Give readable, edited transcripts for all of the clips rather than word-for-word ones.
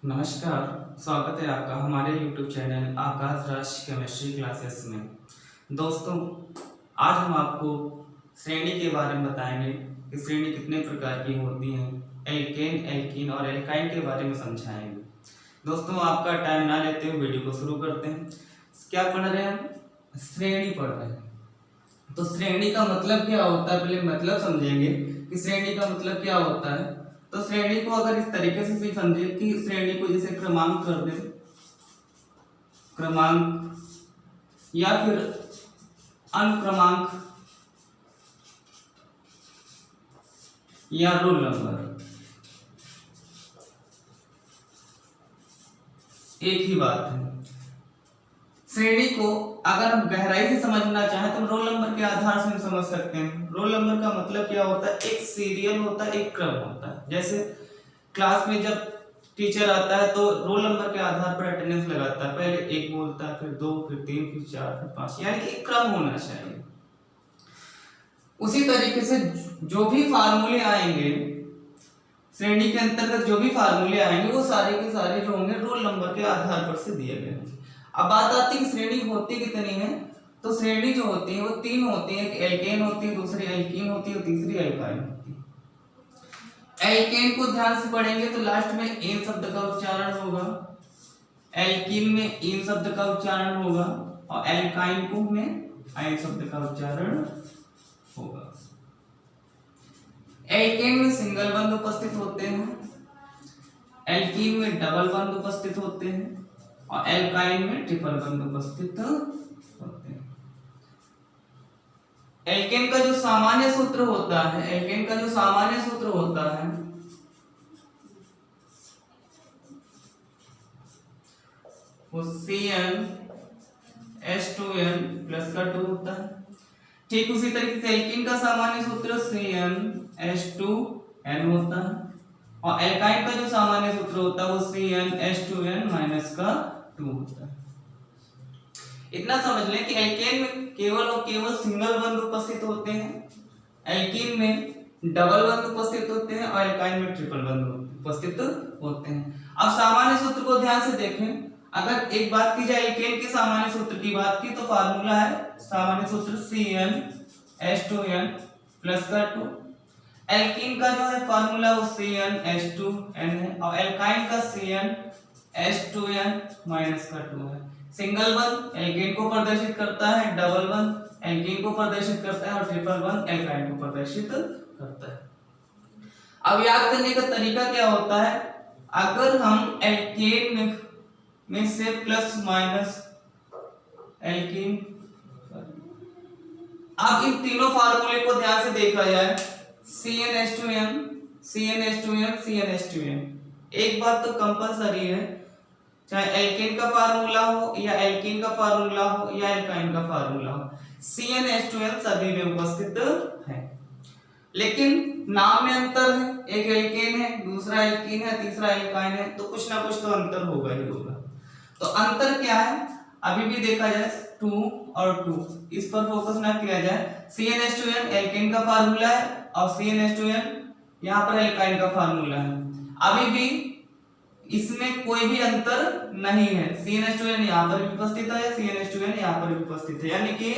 नमस्कार, स्वागत है आपका हमारे YouTube channel Akash Raj chemistry classes में। दोस्तों, आज हम आपको श्रेणी के बारे में बताएंगे कि श्रेणी कितने प्रकार की होती हैं, एल्केन, एल्कीन और एल्काइन के बारे में समझाएंगे। दोस्तों, आपका टाइम ना लेते हुए वीडियो को शुरू करते हैं। क्या पढ़ रहे हैं हम? श्रेणी पढ़ रहे हैं। तो श्रेणी का मतलब क्या होता है, पहले मतलब समझेंगे कि श्रेणी का मतलब क्या होता है। तो श्रेणी को अगर इस तरीके से समझे कि श्रेणी को जैसे क्रमांक कर दे, क्रमांक या फिर अनुक्रमांक या रोल नंबर, एक ही बात है। श्रेणी को अगर हम गहराई से समझना चाहें तो रोल नंबर के आधार से हम समझ सकते हैं। रोल नंबर का मतलब क्या होता है? एक सीरियल होता है, एक क्रम होता है। जैसे क्लास में जब टीचर आता है तो रोल नंबर के आधार पर अटेंडेंस लगाता है। पहले एक बोलता है, फिर दो, फिर तीन, फिर चार, फिर पांच, यानी कि एक क्रम होना चाहिए। उसी तरीके से जो भी फार्मूले आएंगे श्रेणी के अंतर्गत, जो भी फार्मूले आएंगे वो सारे के सारे जो होंगे रोल नंबर के आधार पर से दिए गए होंगे। अब बात आती है श्रेणी होती कितनी है। तो श्रेणी जो होती है वो तीन होती है। एक एल्केन होती है, दूसरी एल्कीन होती है, तीसरी एल्काइन होती है। एल्केन को ध्यान से पढ़ेंगे तो लास्ट में एन शब्द का उच्चारण होगा, एल्कीन में इन शब्द का उच्चारण होगा और एल्काइन को में आइन शब्द का उच्चारण होगा। एल्केन में सिंगल बंद उपस्थित होते हैं, एल्कीन में डबल बंद उपस्थित होते हैं और एल्काइन में ट्रिपल बंद उपस्थित होते हैं। एल्केन का जो सामान्य सूत्र होता है, एल्केन का जो सामान्य सूत्र होता है वो CnH2n प्लस का 2 होता है। ठीक उसी तरीके से एल्कीन का सामान्य सूत्र CnH2n होता है और एल्काइन का जो सामान्य सूत्र होता है वो CnH2n माइनस का 2 होता है। इतना समझ लें कि एल्केन में केवल और केवल सिंगल बंद उपस्थित होते हैं, एल्कीन में डबल बंद उपस्थित होते हैं और एल्काइन में ट्रिपल बंद उपस्थित होते हैं। अब सामान्य सूत्र को ध्यान से देखें। अगर एक बात की जाए एल्केन के सामान्य सूत्र की बात की तो फार्मूला है सामान्य सूत्र CnH2n प्लस का 2। एल्कीन का जो है फार्मूला वो CnH2n है और एल्काइन का CnH2n माइनस का 2 है। सिंगल बंद एल्कीन को प्रदर्शित करता है, डबल बंद एल्कीन को प्रदर्शित करता है और ट्रिपल बंद एल्काइन को प्रदर्शित करता है। अब याद करने का तरीका क्या होता है? अगर हम एल्केन में से प्लस माइनस एल्कीन, अब इन तीनों फार्मूले को ध्यान से देखा जाए, CnH2n CnH2n CnH2n, एक बात तो कंपलसरी है, चाहे एल्केन का फार्मूला हो या एल्कीन का फार्मूला हो या एल्काइन का फार्मूला हो, CnH2n सभी में उपस्थित है। लेकिन नाम में अंतर है, एक एल्केन है, दूसरा एल्कीन है, तीसरा एल्काइन है, तो कुछ ना कुछ तो अंतर होगा ही होगा। तो अंतर क्या है अभी भी देखा जाए, 2 और 2, इस पर फोकस ना किया जाए। CnH2n एल्केन का फार्मूला है और CnH2n यहाँ पर एल्काइन का फार्मूला है। अभी भी इसमें कोई भी अंतर नहीं है। CnH2n यहाँ पर भी उपस्थित है, CnH2n यहाँ पर भी उपस्थित है, यानी कि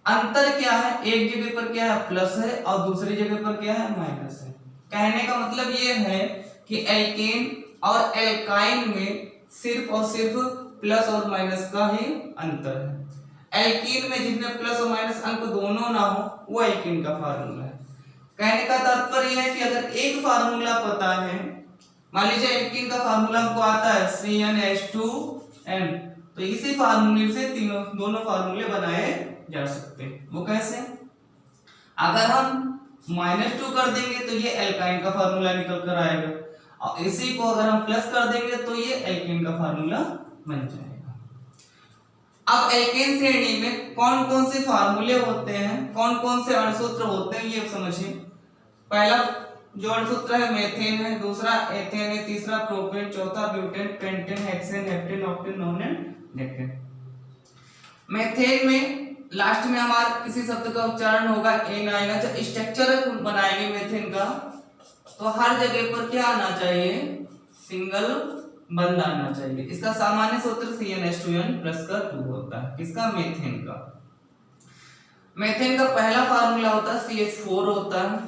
अंतर क्या है? एक जगह पर क्या है प्लस है और दूसरी जगह पर क्या है माइनस है। कहने का मतलब ये है कि एल्केन और एल्काइन में सिर्फ और सिर्फ प्लस और माइनस का ही अंतर है। एल्कीन में जिसमें प्लस और माइनस अंक दोनों ना हो वो एल्कीन का फार्मूला है। कहने का तात्पर्य यह है कि अगर एक फार्मूला पता है, मान लीजिए एल्कीन का फार्मूला हमको आता है CnH2n, तो इसी फार्मूले से दोनों फार्मूले बनाए जा सकते हैं। वो कैसे? अगर हम -2 कर देंगे तो ये एल्काइन का फार्मूला निकल कर आएगा और इसी को अगर हम प्लस कर देंगे तो ये एल्केन का फार्मूला बन जाएगा। अब एल्केन श्रेणी में कौन कौन से फार्मूले होते हैं, कौन कौन से अणुसूत्र होते हैं, ये समझिए। पहला जो अणुसूत्र है मेथेन है, दूसरा एथेन है, तीसरा प्रोपेन, चौथा butane, pentane, hexane, heptane, octane, नोनेन, decane. Methane में लास्ट में हमारा किसी शब्द का उच्चारण होगा एन आएगा। जब स्ट्रक्चर बनाएंगे मेथेन का तो हर जगह पर क्या आना चाहिए? सिंगल बंद आना चाहिए। इसका सामान्य सूत्र CnH2n प्लस का 2 होता है। किसका? मीथेन का। मीथेन का पहला फार्मूला होता है CH4 होता है।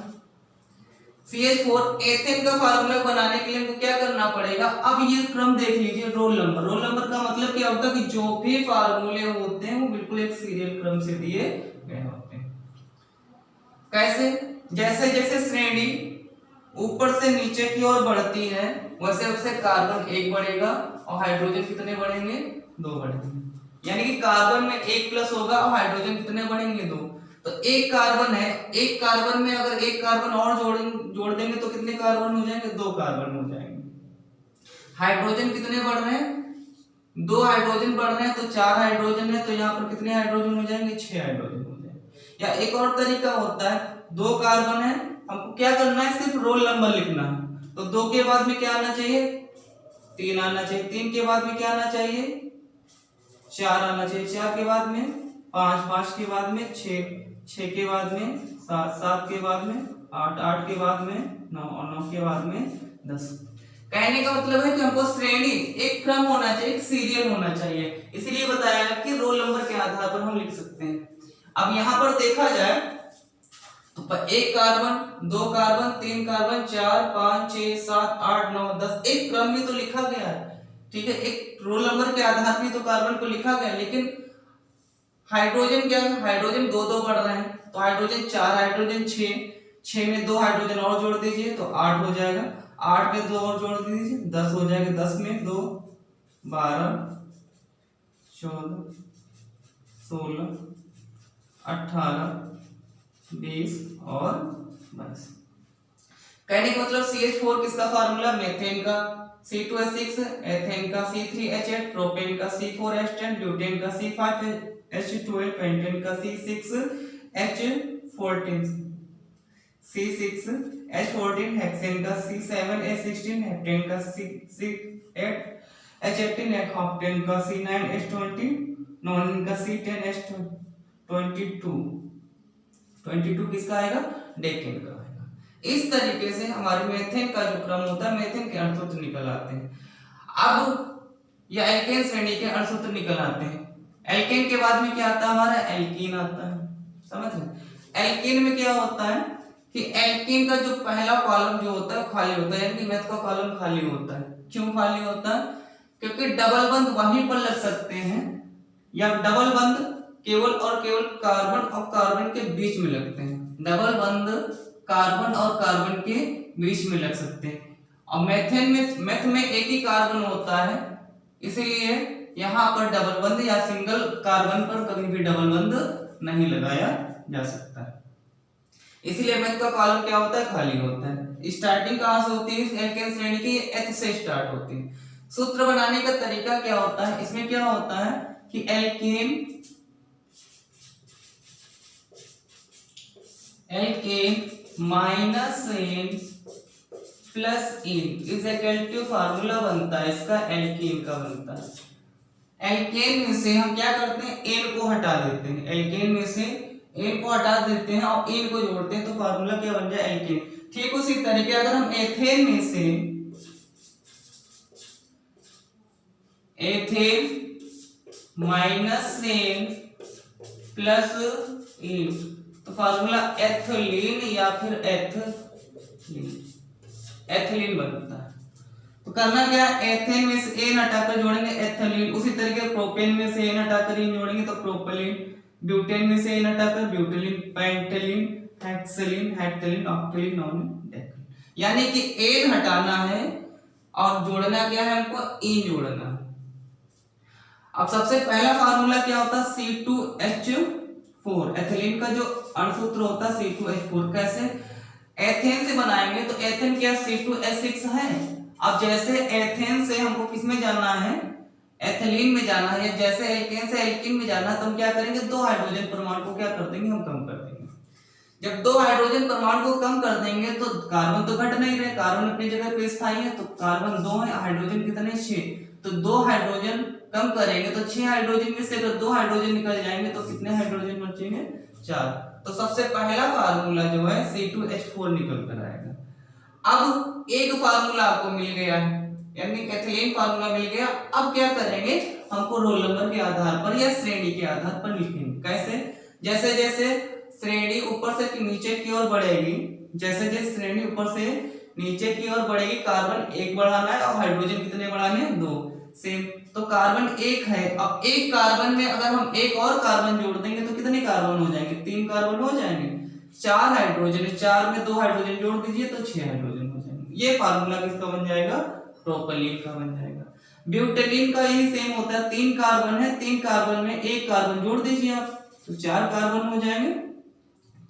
CH4 एथेन का फार्मूला बनाने के लिए हमको क्या करना पड़ेगा? अब ये क्रम देख लीजिए, रोल नंबर। रोल नंबर का मतलब क्या होता है कि जो भी फार्मूले होते हैं वो बिल्कुल एक सीरियल क्रम से दिए गए होते हैं। कैसे? जैसे जैसे श्रेणी ऊपर से नीचे की ओर बढ़ती है वैसे वैसे कार्बन 1 बढ़ेगा और हाइड्रोजन कितने बढ़ेंगे? 2 बढ़ेंगे। यानी कि कार्बन में 1 प्लस होगा और हाइड्रोजन कितने बढ़ेंगे? 2। तो एक कार्बन है, एक कार्बन में अगर एक कार्बन और जोड़ देंगे तो कितने कार्बन हो जाएंगे? 2 कार्बन हो जाएंगे। हाइड्रोजन कितने बढ़ रहे हैं? 2 हाइड्रोजन बढ़ रहे हैं तो 4 हाइड्रोजन है, तो यहाँ पर कितने हाइड्रोजन हो जाएंगे? 6 हाइड्रोजन हो जाएंगे। या एक और तरीका होता है, 2 कार्बन है, हमको क्या करना है? सिर्फ रोल नंबर लिखना है। तो 2 के बाद में क्या आना चाहिए? 3 आना चाहिए। 3 के बाद में क्या आना चाहिए? 4 आना चाहिए। 4 के बाद में 5, 5 के बाद में 6, 6 के बाद में 7, 7 के बाद में 8, 8 के बाद में 9 और 9 के बाद में 10। कहने का मतलब है कि हमको श्रेणी एक क्रम होना चाहिए, एक सीरियल होना चाहिए। इसलिए बताया कि रोल नंबर के आधार पर हम लिख सकते हैं। अब यहाँ पर देखा जाए तो 1 कार्बन, 2 कार्बन, 3 कार्बन, 4, 5, 6, 7, 8, 9, 10 एक क्रम में तो लिखा गया है। ठीक है, एक रोल नंबर के आधार पर तो कार्बन को लिखा गया, लेकिन हाइड्रोजन क्या है? हाइड्रोजन 2 बढ़ रहे हैं, तो हाइड्रोजन 4, हाइड्रोजन 6, 6 में 2 हाइड्रोजन और जोड़ दीजिए तो 8 हो जाएगा। 8 में 2 और जोड़ दीजिए 10 हो जाएगा। 10 में 2 12, 14, 16, 18, 20 और 22। कहने का मतलब CH4 किसका फार्मूला? मीथेन का C2H6, एथेन का C3H8, प्रोपेन का C4H10, ब्यूटेन का C5H12, पेंटेन का C6H14, C6H14, हेक्सेन का C7H16, हेप्टेन का C8H18, ऑक्टेन का C9H20, नॉनिन का C10H22। 22 किसका आएगा? डेकेन का आएगा। इस तरीके से हमारे मीथेन का जो क्रम होता है, मीथेन के अणुसूत्र निकल आते हैं। अब या एल्केन श्रेणी के अणुसूत्र निकल आते हैं। एल्केन के बाद में क्या आता है? हमारा एल्कीन आता है। समझ रहे? एल्कीन में क्या होता है कि एल्कीन का जो पहला कॉलम जो होता है खाली होता है, यानी कि मेथ का कॉलम खाली होता है। क्यों खाली होता है? क्योंकि डबल बंद वहीं पर लग सकते हैं, या डबल बंद केवल और केवल कार्बन और कार्बन के बीच में लगते हैं। डबल बंद कार्बन और कार्बन के बीच में लग सकते हैं। और मेथ में एक ही कार्बन होता है, इसीलिए यहाँ पर डबल बंद या सिंगल कार्बन पर कभी भी डबल बंद नहीं लगाया जा सकता है। इसीलिए मेथ का कॉलम क्या होता है? खाली होता है। स्टार्टिंग कहाँ से होती है? एल्केन श्रेणी की H से स्टार्ट होती है। सूत्र बनाने का तरीका क्या होता है? इसमें क्या होता है कि alkane minus n plus in is equal to formula बनता है इसका, एल्केन का बनता है। एल्केन में से हम क्या करते हैं? एन को हटा देते हैं। एल्केन में से एन को हटा देते हैं और एन को जोड़ते हैं तो फार्मूला क्या बन जाए? एल्केन। ठीक उसी तरीके अगर हम एथेन में से एथेन माइनस एन प्लस इन तो फार्मूला एथिलीन या फिर एथिलीन बनता है। तो करना क्या है? एथेन में से एन हटाकर जोड़ेंगे एथिलीन। उसी तरीके प्रोपेन में से एन हटाकर एन जोड़ेंगे तो प्रोपेलिन। ब्यूटेन में से एन हटाकर ब्यूटेलिन, पेंटेलिन, हेक्सेलिन, हेप्टेलिन, ऑक्टेलिन, नॉनिन, डेकेन। यानी कि एन हटाना है और जोड़ना क्या है? हमको एन जोड़ना है। अब सबसे पहला फार्मूला क्या होता है? C2H4। एथिलीन का जो अणुसूत्र होता है C2H4। कैसे? एथेन से बनाएंगे तो एथेन क्या C2H6 है। अब जैसे एथेन से हमको किसमें जाना है? एथिलीन में जाना है। जैसे एल्केन से एल्कीन में जाना है तो हम क्या करेंगे? 2 हाइड्रोजन परमाणु को क्या कर देंगे? हम कम कर देंगे। जब 2 हाइड्रोजन परमाणु को कम कर देंगे तो कार्बन तो घट नहीं रहे, कार्बन अपनी जगह पे स्थायी है, तो कार्बन 2 है, हाइड्रोजन कितने? 6। तो 2 हाइड्रोजन कम करेंगे तो 6 हाइड्रोजन में से अगर 2 हाइड्रोजन निकल जाएंगे तो कितने हाइड्रोजन बचेंगे? 4। तो सबसे पहला फार्मूला जो है C2H4 निकल कर आएगा। अब एक फार्मूला आपको मिल गया है, यानी एथिलीन फार्मूला मिल गया। अब क्या करेंगे, हमको रोल नंबर के आधार पर या श्रेणी के आधार पर लिखेंगे। कैसे, जैसे जैसे श्रेणी ऊपर से नीचे की ओर बढ़ेगी, जैसे जैसे श्रेणी ऊपर से नीचे की ओर बढ़ेगी, कार्बन एक बढ़ाना है और हाइड्रोजन कितने बढ़ाने हैं, 2। सेम, तो कार्बन एक है, अब एक कार्बन में अगर हम एक और कार्बन जोड़ देंगे तो कितने कार्बन हो जाएंगे, 3 कार्बन हो जाएंगे। 4 हाइड्रोजन, 4 में 2 हाइड्रोजन जोड़ दीजिए तो 6 हाइड्रोजन हो जाएंगे। ये फार्मूला किसका बन जाएगा, प्रोपेलीन का बन जाएगा। ब्यूटेलीन का यही सेम होता है, 3 कार्बन है, 3 कार्बन में एक कार्बन जोड़ दीजिए आप तो 4 कार्बन हो जाएंगे,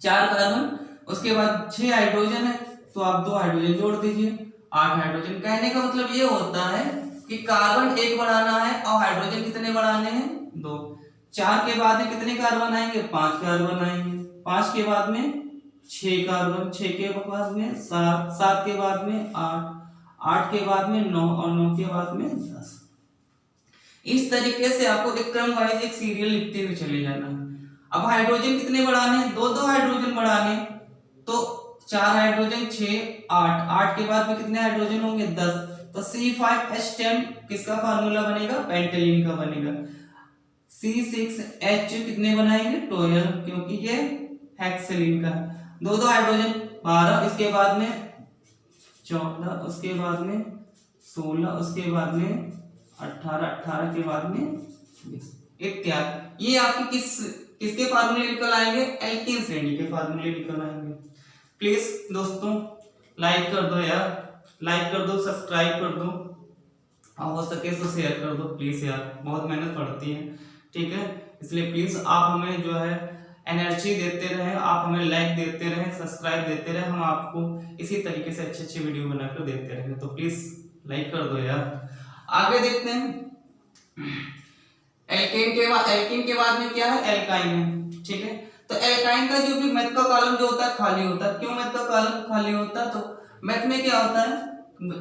4 कार्बन। उसके बाद 6 हाइड्रोजन है तो आप 2 हाइड्रोजन जोड़ दीजिए, 8 हाइड्रोजन। कहने का मतलब ये होता है कि कार्बन एक बढ़ाना है और हाइड्रोजन कितने बढ़ाने हैं, 2। 4 के बाद में कितने कार्बन आएंगे, 5 कार्बन आएंगे। 5 के बाद में 6 कार्बन, 6 के बाद में 7, 7 के बाद में 8, 8 के बाद में 9 और 9 के बाद में 10। इस तरीके से आपको एक क्रम वाइज एक सीरियल लिखते हुए चले जाना है। अब हाइड्रोजन कितने बढ़ाने हैं, 2 हाइड्रोजन बढ़ाने, तो 4 हाइड्रोजन 6, 8, 8 के बाद में कितने हाइड्रोजन होंगे, 10। तो C5H10 किसका फार्मूला बनेगा, पेंटेलिन का बनेगा। C6H कितने बनाएंगे, 12, क्योंकि ये हेक्सेलिन का है। 2 हाइड्रोजन 12, इसके बाद में 14, उसके बाद में 16, उसके बाद में 18, 18 के बाद में 20 इत्यादि। ये आपके किसके फार्मूले निकल आएंगे, एल्कीन श्रेणी के फार्मूले निकल आएंगे। प्लीज दोस्तों लाइक कर दो यार, लाइक कर दो, सब्सक्राइब कर दो और हो सके तो शेयर कर दो प्लीज यार, बहुत मेहनत पड़ती है, ठीक है। इसलिए प्लीज आप हमें जो है एनर्जी देते रहे, आप हमें लाइक देते रहे, सब्सक्राइब देते रहे, हम आपको इसी तरीके से अच्छे अच्छे वीडियो बनाकर देते रहे, तो प्लीज लाइक कर दो यार। आगे देखते हैं, एल्कीन के बाद में क्या है, एल्काइन है, ठीक है। तो एल्काइन का जो भी मैथ का कॉलम जो होता है खाली होता है। क्यों मैथ का कॉलम खाली होता है, तो मैथ में क्या होता है,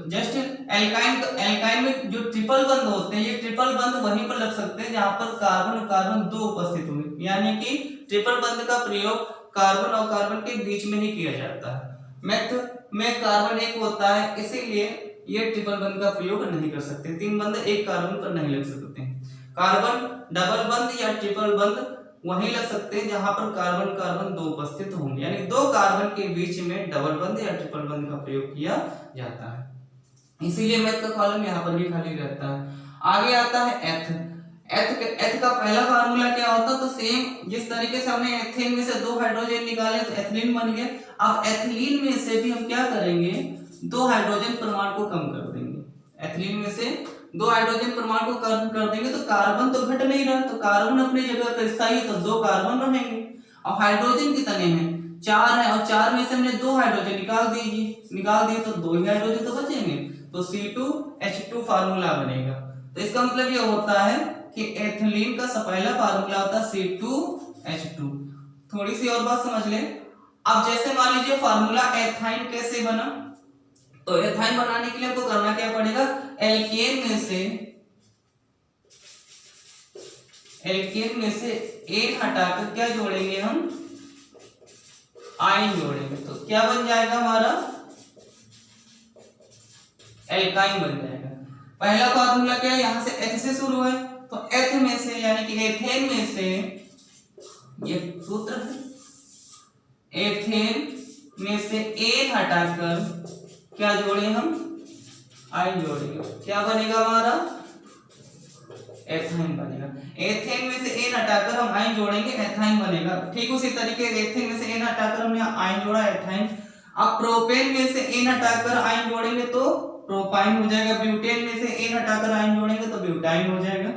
जस्ट एल्काइन में जो ट्रिपल बंद होते हैं, ये ट्रिपल बंद वहीं पर लग सकते हैं जहां पर कार्बन और कार्बन 2 उपस्थित होंगे, यानी कि ट्रिपल बंद का प्रयोग कार्बन और कार्बन के बीच में ही किया जाता है। मैथ में कार्बन एक होता है, इसीलिए ये ट्रिपल बंद का प्रयोग नहीं कर सकते, 3 बंद एक कार्बन पर नहीं लग सकते। कार्बन डबल बंद या ट्रिपल बंद वहीं लग सकते हैं जहां पर कार्बन कार्बन 2 उपस्थित होंगे, यानी 2 कार्बन के बीच में डबल बंद या ट्रिपल बंद का प्रयोग किया जाता है, इसीलिए मैथ का कॉलम यहाँ पर भी खाली रहता है। आगे आता है एथ का पहला फार्मूला क्या होता है, तो सेम जिस तरीके से हमने एथेन में से 2 हाइड्रोजन निकाले तो एथिलीन बन गया। अब एथिलीन में से भी हम क्या करेंगे, 2 हाइड्रोजन परमाणु को कम कर देंगे। एथिलीन में से 2 हाइड्रोजन परमाणु को कम कर देंगे तो कार्बन तो घट नहीं रहा, तो कार्बन अपनी जगह पर स्थायी है, तो 2 कार्बन रहेंगे। और हाइड्रोजन कितने हैं, 4 है, और 4 में से हमने 2 हाइड्रोजन निकाल दिए तो 2 ही हाइड्रोजन तो बचेंगे, तो C2H2 फार्मूला बनेगा। तो इसका मतलब ये होता है कि एथिलीन का पहला फार्मूला होता है C2H2। थोड़ी सी और बात समझ लें। अब जैसे मान लीजिए फार्मूला एथाइन कैसे बना, तो एथाइन बनाने के लिए हमको करना क्या पड़ेगा, एल्केन में से एन हटाकर क्या जोड़ेंगे हम, आयन जोड़ेंगे, तो क्या बन जाएगा हमारा, एल्काइन बन जाएगा। पहला फार्मूला क्या है, यहां से एच से शुरू है, तो एथ में से यानी कि एथेन में से, ये सूत्र है, एथेन में से एन हटाकर क्या जोड़े हम, आयन जोड़ेंगे, क्या बनेगा हमारा, एथाइन बनेगा। एथेन में से एन हटाकर हम आयन जोड़ेंगे, एथाइन बनेगा। ठीक उसी तरीके एथेन में से एन हटाकर हमने आयन जोड़ा, एथाइन। अब प्रोपेन में से एन हटाकर आयन जोड़ेंगे तो प्रोपाइन हो जाएगा, ब्यूटेन में से एन हटाकर आयन जोड़ेंगे तो ब्यूटाइन हो जाएगा,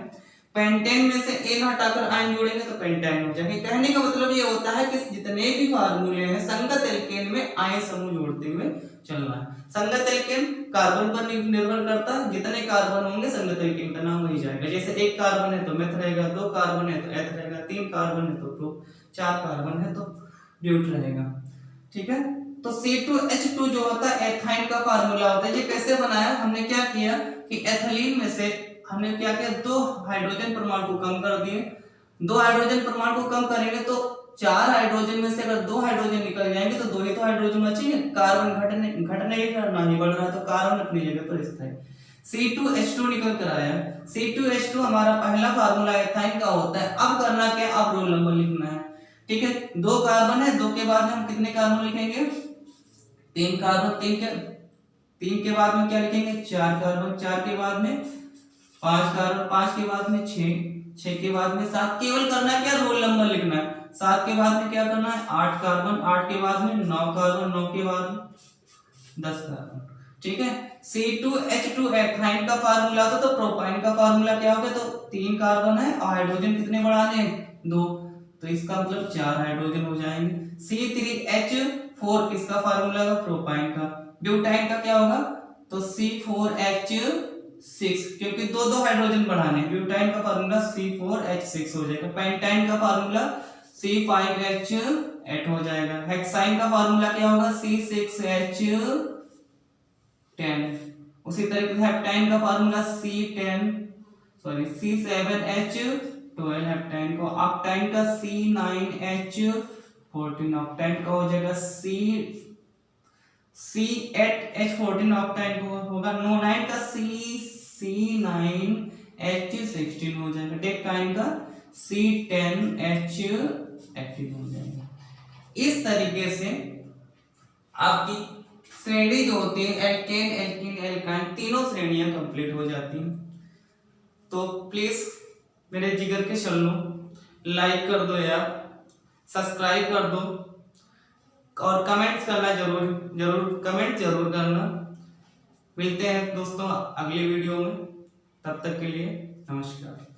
पेंटेन में से एन हटाकर आयन जोड़ेंगे तो पेंटाइन हो जाएगा। कहने का मतलब ये होता है कि जितने भी फार्मूले हैं संगत एल्केन में आयन समूह जोड़ते हुए चलना है। संगत एल्केन कार्बन पर निर्भर करता है, जितने कार्बन होंगे संगत एल्केन का नाम वही जाएगा। जैसे 1 कार्बन है तो मेथ रहेगा, 2 कार्बन है तो एथ रहेगा, 3 कार्बन है तो प्रो, 4 कार्बन है तो ब्यूट रहेगा, ठीक है। तो C2H2 जो होता है एथाइन का फार्मूला होता है। ये कैसे बनाया, हमने क्या किया कि एथिलीन में से हमने क्या किया, 2 हाइड्रोजन परमाणु को कम कर दिए। 2 हाइड्रोजन परमाणु को कम करेंगे तो 4 हाइड्रोजन में से अगर 2 हाइड्रोजन निकल जाएंगे तो 2 ही तो हाइड्रोजन बचेंगे, कार्बन घट नहीं रहा, ना ही बढ़ रहा, तो कार्बन अपनी जगह पर स्थायी। C2H2 निकल कर आया। C2H2 हमारा पहला फार्मूला एथाइन का होता है। अब करना क्या, अब रोल नंबर लिखना है। ठीक है, 2 कार्बन है, 2 के बाद में हम कितने कार्बन लिखेंगे, 3 कार्बन, 3 के बाद में क्या लिखेंगे, 4 कार्बन, 4 के बाद में 5 कार्बन, 5 के बाद में 6 के बाद में 7। केवल करना क्या, रोल नंबर लिखना है। 7 के बाद में क्या करना है, 8 कार्बन, 8 के बाद में 9 कार्बन, 9 के बाद में 10 कार्बन। ठीक है, C2H2 एथाइन का फार्मूला था, तो प्रोपाइन का फार्मूला क्या हो गया, तो 3 कार्बन है और हाइड्रोजन कितने बढ़ाने हैं, 2, तो इसका मतलब 4 हाइड्रोजन हो जाएंगे। C3H4 किसका फार्मूला है, प्रोपाइन का। ब्यूटाइन का क्या होगा, तो C4H6, क्योंकि दो हाइड्रोजन बढ़ाने, ब्यूटाइन का फार्मूला C4H6 हो जाएगा। पेंटाइन का फार्मूला C5H8 हो जाएगा। हेक्साइन का फार्मूला क्या होगा, C6H10। उसी तरीके से हेप्टाइन का फार्मूला C7H12 हेप्टाइन को। ऑक्टाइन का C9H14, ऑक्टाइन का हो जाएगा C8H14 ऑक्टाइन को होगा। नोनाइन का C9H16 हो जाएगा। डेकाइन का C10H18 हो जाएगा। इस तरीके से आपकी श्रेणी जो होती है एल्केन, एल्कीन, एल्काइन, तीनों श्रेणियां कंप्लीट हो जाती हैं। तो प्लीज मेरे जिगर के चल्लो लाइक कर दो यार, सब्सक्राइब कर दो और कमेंट्स करना जरूर कमेंट जरूर करना। मिलते हैं दोस्तों अगली वीडियो में, तब तक के लिए नमस्कार।